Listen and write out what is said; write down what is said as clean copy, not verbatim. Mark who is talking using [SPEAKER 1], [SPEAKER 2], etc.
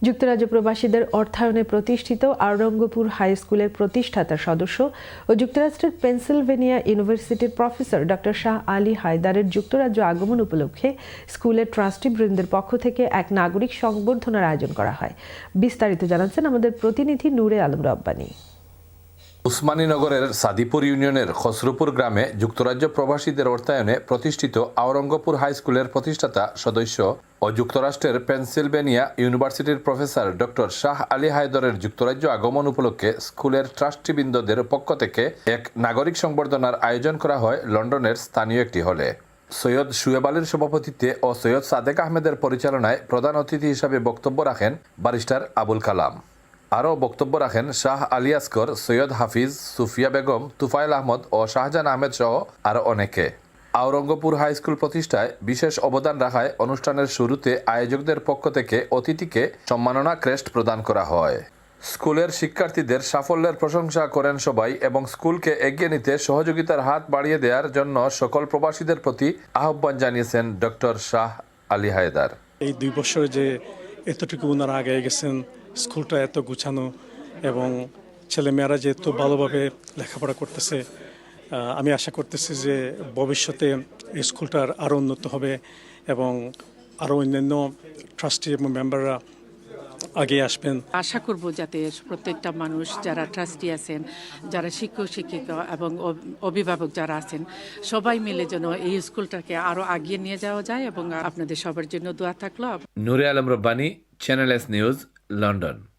[SPEAKER 1] যুক্তরাজ্য প্রবাসীদের অর্থায়নে প্রতিষ্ঠিত আওরঙ্গপুর হাই স্কুলের প্রতিষ্ঠাতা সদস্য ও যুক্তরাষ্ট্রের পেনসিলভেনিয়া ইউনিভার্সিটির প্রফেসর ডক্টর শাহ আলী হায়দারের যুক্তরাজ্য আগমন উপলক্ষে স্কুলের ট্রাস্টিবৃন্দের পক্ষ থেকে এক নাগরিক সংবর্ধনার আয়োজন করা হয়। বিস্তারিত জানাচ্ছেন আমাদের প্রতিনিধি নূরে আলম রব্বানী।
[SPEAKER 2] উসমানীনগরের সাদিপুর ইউনিয়নের খসরুপুর গ্রামে যুক্তরাজ্য প্রবাসীদের অর্থায়নে প্রতিষ্ঠিত আওরঙ্গপুর হাই স্কুলের প্রতিষ্ঠাতা সদস্য ও যুক্তরাষ্ট্রের পেনসিলভেনিয়া ইউনিভার্সিটির প্রফেসর ডক্টর শাহ আলী হায়দারের যুক্তরাজ্য আগমন উপলক্ষে স্কুলের ট্রাস্টিবৃন্দদের পক্ষ থেকে এক নাগরিক সংবর্ধনার আয়োজন করা হয় লন্ডনের স্থানীয় একটি হলে। সৈয়দ শুয়েব আলীর সভাপতিত্বে ও সৈয়দ সাদেক আহমেদের পরিচালনায় প্রধান অতিথি হিসাবে বক্তব্য রাখেন ব্যারিস্টার আবুল কালাম। আরও বক্তব্য রাখেন শাহ আলী আসগর, সৈয়দ হাফিজ, সুফিয়া বেগম, তুফাইল আহমদ ও শাহজাহান আহমেদ সহ আরও অনেকে। আওরঙ্গপুর হাই স্কুল প্রতিষ্ঠায় বিশেষ অবদান রাখায় অনুষ্ঠানের শুরুতে আয়োজকদের পক্ষ থেকে অতিথিকে সম্মাননা ক্রেস্ট প্রদান করা হয়। স্কুলের শিক্ষার্থীদের সাফল্যের প্রশংসা করেন সবাই এবং স্কুলকে এগিয়ে নিতে সহযোগিতার হাত বাড়িয়ে দেওয়ার জন্য সকল প্রবাসীদের প্রতি আহ্বান জানিয়েছেন ডক্টর শাহ আলী হায়দার।
[SPEAKER 3] এই 2 বছরে যে এতটুকু ওনারা আগে গেছেন, স্কুলটা এত গুছানো এবং ছেলেমেয়েরা যে এত ভালোভাবে লেখাপড়া করতেছে, আমি আশা করতেছি যে ভবিষ্যতে এই স্কুলটার আরও উন্নত হবে এবং আরও অন্যান্য ট্রাস্টি এবং মেম্বাররা আগে আসবেন।
[SPEAKER 4] আশা করব যাতে প্রত্যেকটা মানুষ যারা ট্রাস্টি আছেন, যারা শিক্ষক শিক্ষিকা এবং অভিভাবক যারা আছেন, সবাই মিলে যেন এই স্কুলটাকে আরও আগিয়ে নিয়ে যাওয়া যায় এবং আপনাদের সবার জন্য দোয়া থাকলো।
[SPEAKER 2] Nure Alam Rabbani, channel S news, London.